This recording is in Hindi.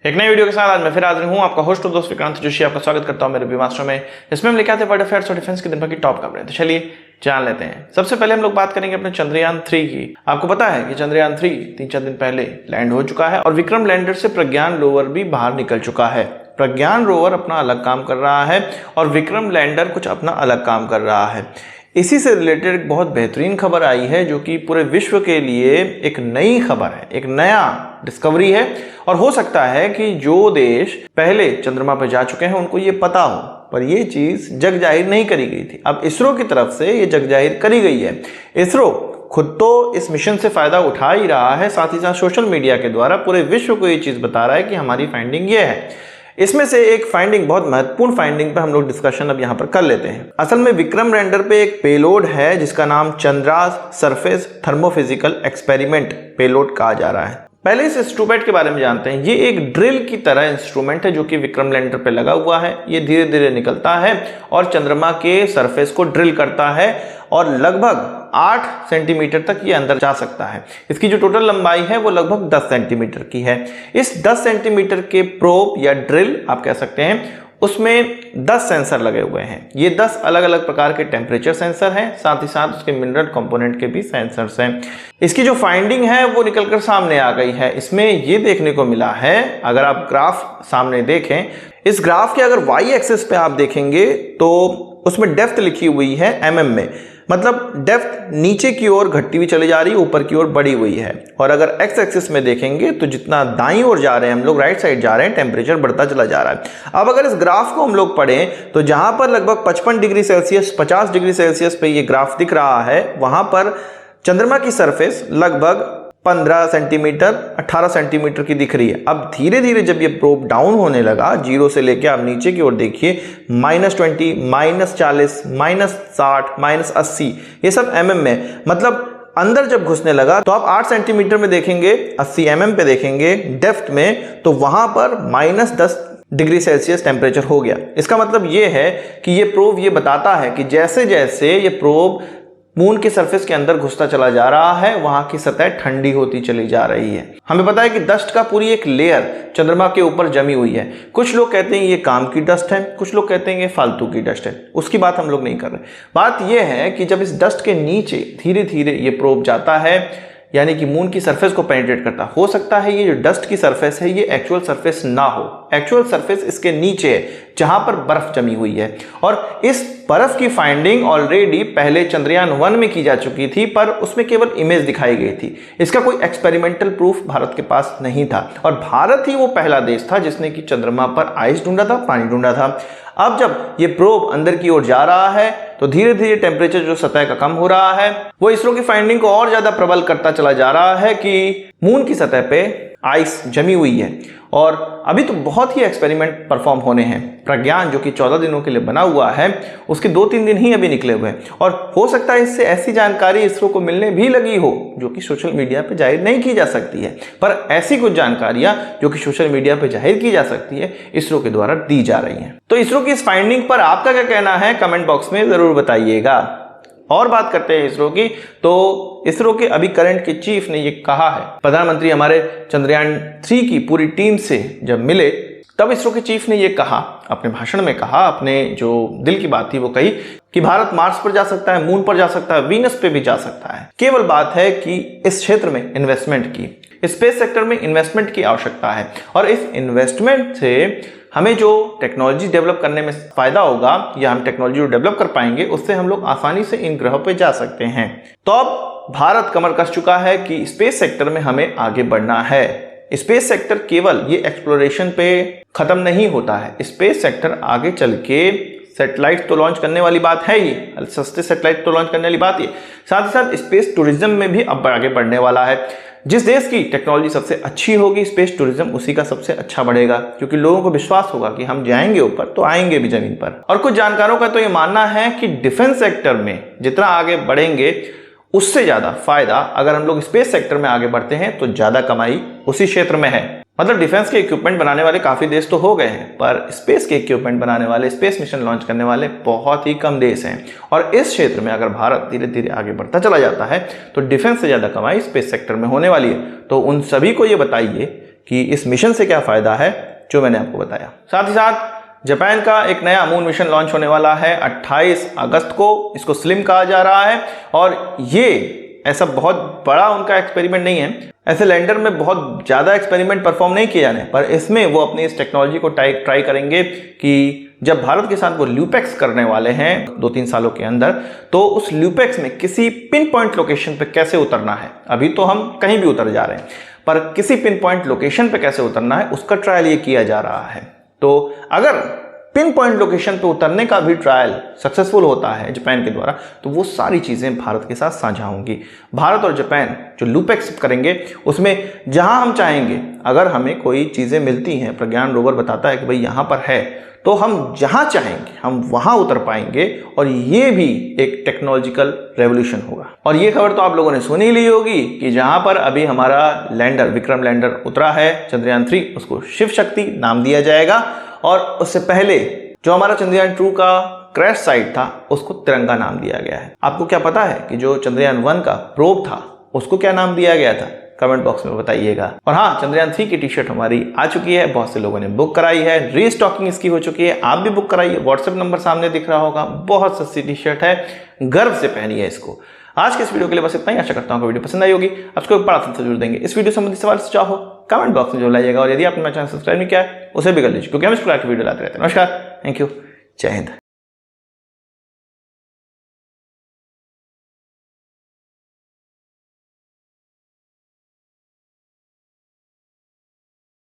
एक नई वीडियो के साथ आज मैं फिर हाजिर हूं, आपका होस्ट और दोस्त विक्रांत जोशी आपका स्वागत करता हूं मेरे रिव्यू मास्टर में। इसमें हम लेके आते हैं वर्ल्ड अफेयर्स और डिफेंस की दिन भर की टॉप खबरें। तो चलिए जान लेते हैं। सबसे पहले हम लोग बात करेंगे अपने चंद्रयान 3 की। आपको पता है कि चंद्रयान 3 3-4 दिन पहले लैंड हो चुका है और विक्रम लैंडर से प्रज्ञान रोवर भी बाहर निकल चुका है। प्रज्ञान रोवर अपना अलग काम कर रहा है और विक्रम लैंडर कुछ अपना अलग काम कर रहा है। इसी से रिलेटेड एक बहुत बेहतरीन खबर आई है जो कि पूरे विश्व के लिए एक नई खबर है, एक नया डिस्कवरी है। और हो सकता है कि जो देश पहले चंद्रमा पर जा चुके हैं उनको ये पता हो, पर ये चीज जग जाहिर नहीं करी गई थी। अब इसरो की तरफ से ये जग जाहिर करी गई है। इसरो खुद तो इस मिशन से फायदा उठा ही रहा है, साथ ही साथ सोशल मीडिया के द्वारा पूरे विश्व को ये चीज बता रहा है कि हमारी फाइंडिंग ये है। इसमें से एक फाइंडिंग, बहुत महत्वपूर्ण फाइंडिंग पे हम लोग डिस्कशन अब यहाँ पर कर लेते हैं। असल में विक्रम लैंडर पे एक पेलोड है जिसका नाम Chandra's surface thermophysical experiment payload कहा जा रहा है। पहले इस इंस्ट्रूमेंट के बारे में जानते हैं। ये एक ड्रिल की तरह इंस्ट्रूमेंट है जो कि विक्रम लैंडर पे लगा हुआ है। ये धीरे धीरे निकलता है और चंद्रमा के सरफेस को ड्रिल करता है और लगभग 8 सेंटीमीटर तक ये अंदर जा सकता है। इसकी जो टोटल लंबाई है वो लगभग 10 सेंटीमीटर की है। इस 10 सेंटीमीटर के प्रोब या ड्रिल आप कह सकते हैं, उसमें 10 सेंसर लगे हुए हैं। ये 10 अलग अलग प्रकार के टेम्परेचर सेंसर हैं, साथ ही साथ उसके मिनरल कंपोनेंट के भी सेंसर्स हैं। इसकी जो फाइंडिंग है वो निकलकर सामने आ गई है। इसमें ये देखने को मिला है, अगर आप ग्राफ सामने देखें, इस ग्राफ के अगर वाई एक्सिस पे आप देखेंगे तो उसमें डेप्थ लिखी हुई है एमएम में, मतलब डेप्थ नीचे की ओर घटती हुई चली जा रही है, ऊपर की ओर बढ़ी हुई है। और अगर एक्स एक्सिस में देखेंगे तो जितना दाईं ओर जा रहे हैं हम लोग, राइट साइड जा रहे हैं, टेम्परेचर बढ़ता चला जा रहा है। अब अगर इस ग्राफ को हम लोग पढ़ें तो जहां पर लगभग 55 डिग्री सेल्सियस 50 डिग्री सेल्सियस पे ये ग्राफ दिख रहा है, वहां पर चंद्रमा की सरफेस लगभग 15 सेंटीमीटर 18 सेंटीमीटर की दिख रही है। अब धीरे धीरे जब ये प्रोब डाउन होने लगा, जीरो से लेके आप नीचे की ओर देखिए, -20, -40, -60, -80, ये सब mm में, मतलब अंदर जब घुसने लगा तो आप 8 सेंटीमीटर में देखेंगे, 80 mm पे देखेंगे डेप्थ में, तो वहां पर -10 डिग्री सेल्सियस टेम्परेचर हो गया। इसका मतलब ये है कि ये प्रोब ये बताता है कि जैसे जैसे ये प्रोब मून के सरफेस के अंदर घुसता चला जा रहा है, वहां की सतह ठंडी होती चली जा रही है। हमें पता है कि डस्ट का पूरी एक लेयर चंद्रमा के ऊपर जमी हुई है। कुछ लोग कहते हैं ये काम की डस्ट है, कुछ लोग कहते हैं ये फालतू की डस्ट है, उसकी बात हम लोग नहीं कर रहे। बात यह है कि जब इस डस्ट के नीचे धीरे धीरे ये प्रोब जाता है, यानी कि मून की सरफेस को पेनिट्रेट करता, हो सकता है ये जो डस्ट की सरफेस है ये एक्चुअल सरफेस ना हो। एक्चुअल सरफेस इसके नीचे है जहां पर बर्फ जमी हुई है। और इस बर्फ की फाइंडिंग ऑलरेडी पहले चंद्रयान 1 में की जा चुकी थी, पर उसमें केवल इमेज दिखाई गई थी। इसका कोई एक्सपेरिमेंटल प्रूफ भारत के पास नहीं था और भारत ही वो पहला देश था जिसने कि चंद्रमा पर आइस ढूंढा था, पानी ढूंढा था। अब जब ये प्रोब अंदर की ओर जा रहा है तो धीरे धीरे टेम्परेचर जो सतह का कम हो रहा है, वो इसरो की फाइंडिंग को और ज्यादा प्रबल करता चला जा रहा है कि मून की सतह पे आइस जमी हुई है। और अभी तो बहुत ही एक्सपेरिमेंट परफॉर्म होने हैं। प्रज्ञान जो कि 14 दिनों के लिए बना हुआ है, उसके 2-3 दिन ही अभी निकले हुए हैं और हो सकता है इससे ऐसी जानकारी इसरो को मिलने भी लगी हो जो कि सोशल मीडिया पे जाहिर नहीं की जा सकती है। पर ऐसी कुछ जानकारियां जो कि सोशल मीडिया पे जाहिर की जा सकती है, इसरो के द्वारा दी जा रही हैं। तो इसरो की इस फाइंडिंग पर आपका क्या कहना है, कमेंट बॉक्स में जरूर बताइएगा। और बात करते हैं इसरो की, तो इसरो के अभी करंट के चीफ ने ये कहा है, प्रधानमंत्री हमारे चंद्रयान 3 की पूरी टीम से जब मिले तब इसरो के चीफ ने ये कहा, अपने भाषण में कहा, अपने जो दिल की बात थी वो कही कि भारत मार्स पर जा सकता है, मून पर जा सकता है, वीनस पे भी जा सकता है। केवल बात है कि इस क्षेत्र में इन्वेस्टमेंट की, स्पेस सेक्टर में इन्वेस्टमेंट की आवश्यकता है और इस इन्वेस्टमेंट से हमें जो टेक्नोलॉजी डेवलप करने में फायदा होगा या हम टेक्नोलॉजी को डेवलप कर पाएंगे, उससे हम लोग आसानी से इन ग्रहों पे जा सकते हैं। तो अब भारत कमर कस चुका है कि स्पेस सेक्टर में हमें आगे बढ़ना है। स्पेस सेक्टर केवल ये एक्सप्लोरेशन पे खत्म नहीं होता है। स्पेस सेक्टर आगे चल के सैटेलाइट तो लॉन्च करने वाली बात है ही, सस्ते सैटेलाइट तो लॉन्च करने वाली बात ही, साथ ही साथ स्पेस टूरिज्म में भी अब आगे बढ़ने वाला है। जिस देश की टेक्नोलॉजी सबसे अच्छी होगी, स्पेस टूरिज्म उसी का सबसे अच्छा बढ़ेगा, क्योंकि लोगों को विश्वास होगा कि हम जाएंगे ऊपर तो आएंगे भी जमीन पर। और कुछ जानकारों का तो ये मानना है कि डिफेंस सेक्टर में जितना आगे बढ़ेंगे उससे ज्यादा फायदा अगर हम लोग स्पेस सेक्टर में आगे बढ़ते हैं तो ज्यादा कमाई उसी क्षेत्र में है। मतलब डिफेंस के इक्विपमेंट बनाने वाले काफी देश तो हो गए हैं, पर स्पेस के इक्विपमेंट बनाने वाले, स्पेस मिशन लॉन्च करने वाले बहुत ही कम देश हैं। और इस क्षेत्र में अगर भारत धीरे धीरे आगे बढ़ता चला जाता है तो डिफेंस से ज्यादा कमाई स्पेस सेक्टर में होने वाली है। तो उन सभी को ये बताइए कि इस मिशन से क्या फ़ायदा है जो मैंने आपको बताया। साथ ही साथ जापान का एक नया मून मिशन लॉन्च होने वाला है 28 अगस्त को। इसको स्लिम कहा जा रहा है और ये ऐसा बहुत बड़ा उनका एक्सपेरिमेंट नहीं है। ऐसे लैंडर में बहुत ज़्यादा एक्सपेरिमेंट परफॉर्म नहीं किए जाने, पर इसमें वो अपनी इस टेक्नोलॉजी को ट्राई करेंगे कि जब भारत के साथ वो ल्यूपेक्स करने वाले हैं 2-3 सालों के अंदर, तो उस ल्यूपेक्स में किसी पिन पॉइंट लोकेशन पे कैसे उतरना है। अभी तो हम कहीं भी उतर जा रहे हैं, पर किसी पिन पॉइंट लोकेशन पे कैसे उतरना है उसका ट्रायल ये किया जा रहा है। तो अगर पिन पॉइंट लोकेशन पे उतरने का भी ट्रायल सक्सेसफुल होता है जापान के द्वारा, तो वो सारी चीज़ें भारत के साथ साझा होंगी। भारत और जापान जो लूपेक्स करेंगे उसमें जहां हम चाहेंगे, अगर हमें कोई चीज़ें मिलती हैं, प्रज्ञान रोवर बताता है कि भाई यहाँ पर है, तो हम जहां चाहेंगे हम वहां उतर पाएंगे और ये भी एक टेक्नोलॉजिकल रेवोल्यूशन होगा। और ये खबर तो आप लोगों ने सुन ही ली होगी कि जहां पर अभी हमारा लैंडर विक्रम लैंडर उतरा है चंद्रयान 3, उसको शिव शक्ति नाम दिया जाएगा। और उससे पहले जो हमारा चंद्रयान 2 का क्रैश साइट था उसको तिरंगा नाम दिया गया है। आपको क्या पता है कि जो चंद्रयान 1 का प्रोब था उसको क्या नाम दिया गया था? कमेंट बॉक्स में बताइएगा। और हाँ, चंद्रयान 3 की टी शर्ट हमारी आ चुकी है, बहुत से लोगों ने बुक कराई है, रीस्टॉकिंग इसकी हो चुकी है। आप भी बुक कराइए, व्हाट्सएप नंबर सामने दिख रहा होगा। बहुत सस्ती टी शर्ट है, गर्व से पहनिए इसको। आज के इस वीडियो के लिए बस इतना ही। आशा करता हूँ कि वीडियो पसंद आई होगी। आपको एक बड़ा सा जरूर देंगे। इस वीडियो संबंधी सवाल सुझाव हो कमेंट बॉक्स में जरूर लाइएगा और यदि आपने मेरा चैनल सब्सक्राइब नहीं किया है उसे भी कर लीजिए, क्योंकि हम इस प्रकार की वीडियो लाते रहते हैं। नमस्कार, थैंक यू, जय हिंद।